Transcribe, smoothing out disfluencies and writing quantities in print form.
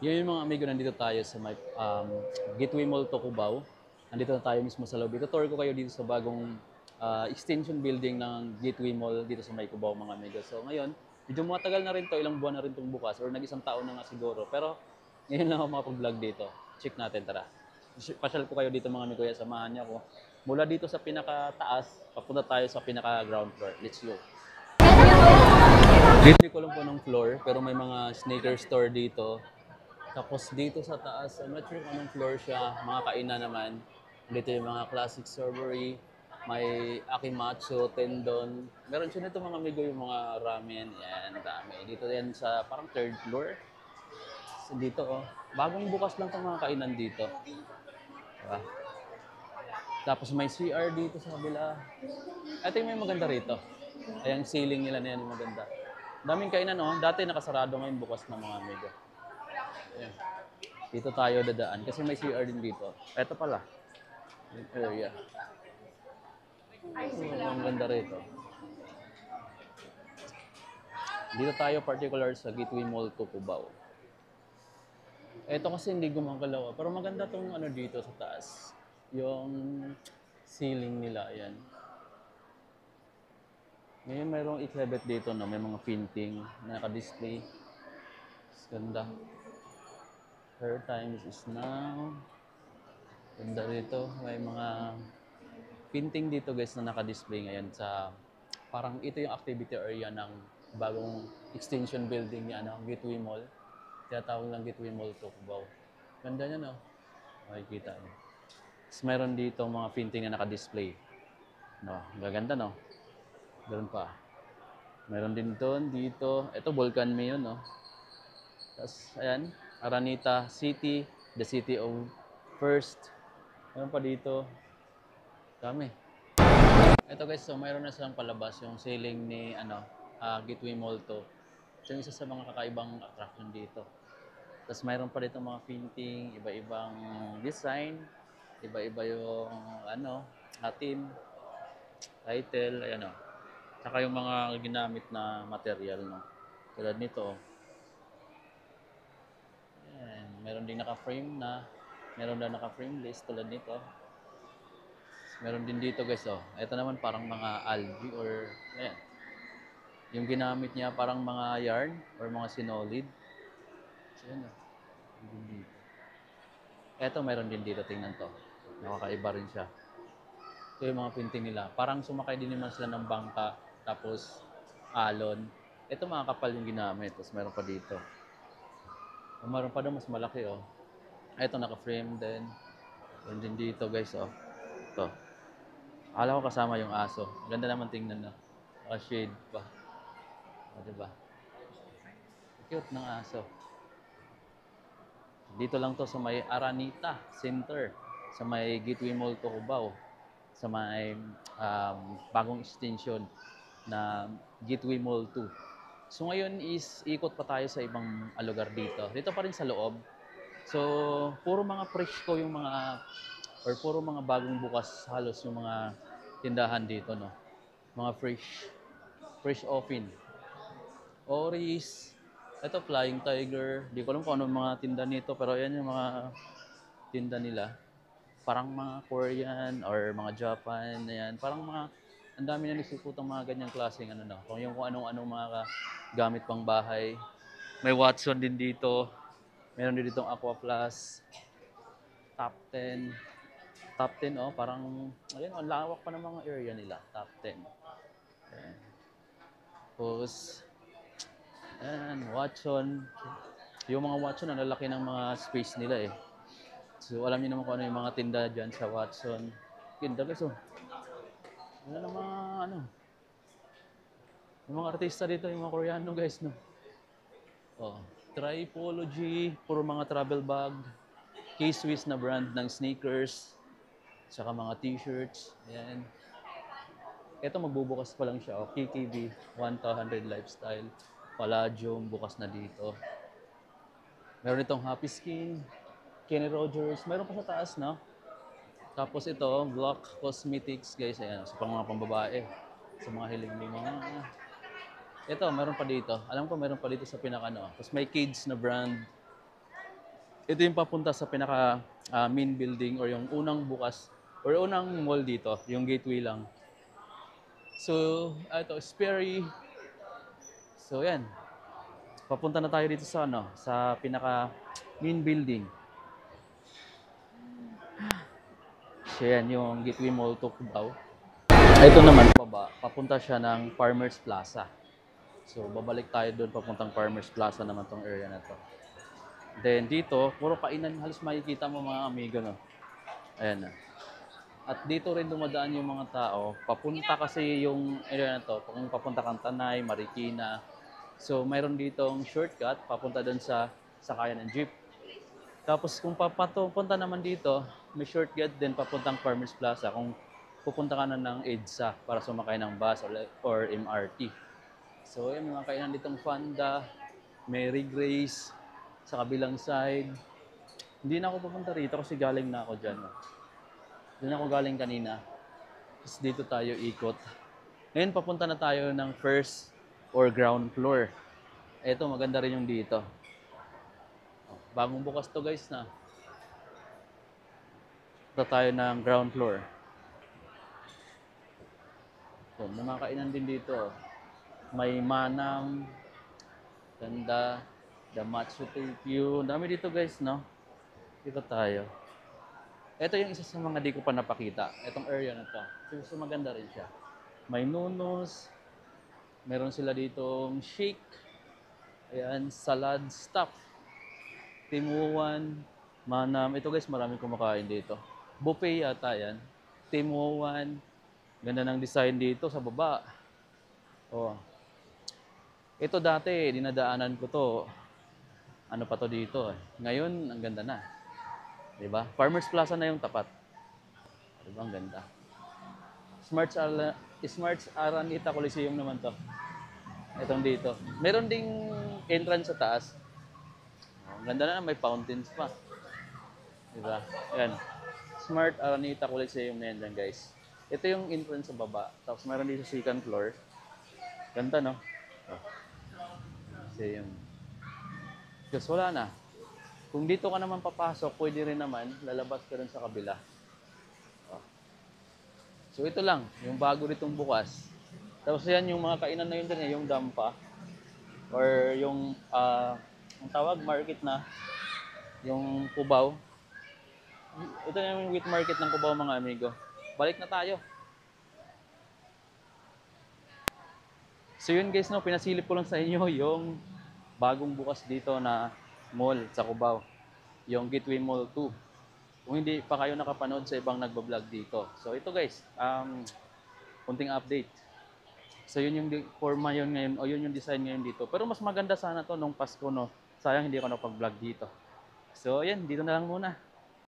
Yun yung mga amigo, nandito tayo sa may Gateway Mall Tocubao. Nandito na tayo mismo sa lobby. Tutor ko kayo dito sa bagong extension building ng Gateway Mall dito sa may Cubao, mga amigo. So ngayon, medyo matagal na rin to, ilang buwan na rin itong bukas or nag-isang taon na nga siguro. Pero ngayon lang ako makapag-vlog dito. Check natin, tara. Pasyal ko kayo dito mga amigo, kaya samahan niyo ako. Mula dito sa pinaka-taas, papunta tayo sa pinaka-ground floor. Let's go. Dito ko lang po ng floor, pero may mga sneaker store dito. Tapos dito sa taas, I'm not sure kung anong floor siya, mga kainan naman. Dito yung mga classic strawberry, may akimatsu, tendon. Meron siya nito mga amigo, yung mga ramen, yan, dami. Dito yan sa parang third floor. So, dito oh, bagong bukas lang itong mga kainan dito. Diba? Tapos may CR dito sa kabila. Ito yung may maganda rito. Ay, ang ceiling nila na yan yung maganda. Daming kainan oh, dati nakasarado, ngayon bukas na mga amigo. Ayan. Dito tayo dadaan kasi may CR din dito. Ito pala. Yung area. Ang ganda rito. Dito tayo particular sa Gateway Mall Tocubao. Ito kasi hindi gumagalaw. Pero maganda tong ano dito sa taas. Yung ceiling nila. Ayan. Ngayon mayroong exhibit dito na may mga painting na naka-display. Ganda. Her times is now. Ganda rito. May mga painting dito guys na naka-display ngayon sa parang ito yung activity area ng bagong extension building niya ng Gateway Mall. Tinatawag lang Gateway Mall Tocubao. Ganda niya no? Makikita niyo. Tapos meron dito mga painting na naka-display. No, gaganda no? Ganoon pa. Meron din doon dito. Ito Volcan May yun no? Tapos ayan, Araneta City, the city of first. Meron pa dito. Dami. Ito guys, so mayroon na silang palabas yung ceiling ni Gateway Mall to. Ito yung isa sa mga kakaibang attraction dito. Tapos mayroon pa dito mga painting, iba-ibang design, iba-iba yung theme, title, ayan o. Saka yung mga ginamit na material, no. Tulad nito. Ayan, meron din naka-frame na, meron din naka-frame list tulad nito. Meron din dito guys oh. Ito naman parang mga algae or ayan. Yung ginamit niya parang mga yarn or mga sinolid. So yun oh. Dito. Ito meron din dito, tingnan to. Nakakaiba rin siya. Ito yung mga painting nila. Parang sumakay din naman sila ng bangka tapos alon. Ito mga kapal yung ginamit. Tapos meron pa dito. Meron pa doon mas malaki oh. Ito naka-frame din. Meron din dito guys oh. Ito. Akala ko kasama yung aso. Ganda naman tingnan na. Naka-shade pa. O, diba? Cute ng aso. Dito lang to sa may Araneta Center. Sa may Gateway Mall Tocubao. Sa may bagong extension na Gateway Mall 2. So ngayon is ikot pa tayo sa ibang lugar dito. Dito pa rin sa loob. So puro mga presko yung mga or puro mga bagong bukas halos yung mga tindahan dito no. Mga fresh open. Oris, ito Flying Tiger. Di ko alam kung ano mga tinda nito pero yan yung mga tinda nila. Parang mga Korean or mga Japan, ayan. Parang mga ang dami na nagsiputang mga ganyang klaseng no. Kung anong-anong mga gamit pang bahay. May Watson din dito. Meron din ditong Aqua Plus. Top 10. Top 10 oh, parang ayun, ang lawak pa ng mga area nila. Top 10. Ayan. Tapos ayan, Watson. Yung mga Watson, ang lalaki ng mga space nila eh. So alam niyo naman kung ano yung mga tinda dyan sa Watson. Ganda guys oh. Ano na mga yung mga artista dito, yung mga Koreano guys no. Oh, Tripology, puro mga travel bag, K-Swiss na brand ng sneakers, saka mga t-shirts, ayan. Ito magbubukas pa lang siya, oh, KKB 1200 Lifestyle, Palladium, bukas na dito. Meron itong Happy Skin, Kenny Rogers, meron pa sa taas, no? Tapos ito, Block Cosmetics, guys, ayan, sa mga pambabae, sa mga hiling mga. Ito, meron pa dito. Alam ko meron pa dito sa pinaka. Tapos may kids na brand. Ito yung papunta sa pinaka main building or yung unang bukas or unang mall dito, yung gateway lang. So, ito, Sperry. So, yan. Papunta na tayo dito sa ano, sa pinaka main building. So, yan yung Gateway Mall to Cubao. Ito naman, baba, papunta siya ng Farmers Plaza. So, babalik tayo doon papuntang Farmers Plaza naman tong area na to. Then dito, puro kainan halos makikita mo mga amigo, no? Ayan na. At dito rin dumadaan yung mga tao. Papunta kasi yung area na to, kung papunta kang Tanay, Marikina. So, mayroon ditong shortcut papunta doon sa sakayan ng jeep. Tapos kung papunta naman dito, may shortcut din papuntang Farmers Plaza kung pupunta ka na ng EDSA para sumakay ng bus or MRT. So, yung mga kainan ditong Fanda, Mary Grace, sa kabilang side. Hindi na ako pupunta rito kasi galing na ako dyan. Doon ako galing kanina. Tapos dito tayo ikot. Ngayon papunta na tayo ng first or ground floor. Ito, maganda rin yung dito. Bagong bukas to guys na. Punta tayo ng ground floor. So, may mga kainan din dito. May manam, ganda, the Matsu Tokyo. Dami dito guys, no? Dito tayo. Ito yung isa sa mga di ko pa napakita. Itong area na to. So, maganda rin siya. May noodles. Meron sila ditong shake. Ayan, salad stuff. Timuan. Manam. Ito guys, maraming kumakain dito. Buffet yata yan. Timuan. Ganda ng design dito sa baba. Oh. Ito dati, dinadaanan ko to. Ano pa to dito eh. Ngayon, ang ganda na. Diba? Farmers Plaza na yung tapat. Diba? Ang ganda. Smarts Araneta Coliseum naman to. Itong dito. Meron ding entrance sa taas. Ang ganda na, may fountains pa. Diba? Ayan. Smart Araneta Coliseum na yan dyan, guys. Ito yung entrance sa baba. Tapos meron dito sa second floor. Ganda, no? Oh. Coliseum. Kasi wala na. Kung dito ka naman papasok, pwede rin naman, lalabas ka rin sa kabila. Oh. So ito lang, yung bago ritong bukas. Tapos yan yung mga kainan na yun din, yung dampa. Or yung, ang tawag, market na. Yung Cubao. Ito na yung wheat market ng Cubao mga amigo. Balik na tayo. So yun guys, no, pinasilip ko lang sa inyo yung bagong bukas dito na mall sa Cubao, yung Gateway Mall 2. Kung hindi pa kayo nakapanood sa ibang nagbablog dito. So ito guys, kunting update. So yun yung forma yun ngayon, o yun yung design ngayon dito. Pero mas maganda sana to nung Pasko, no. Sayang hindi ako nakapag-vlog dito. So yan, dito na lang muna.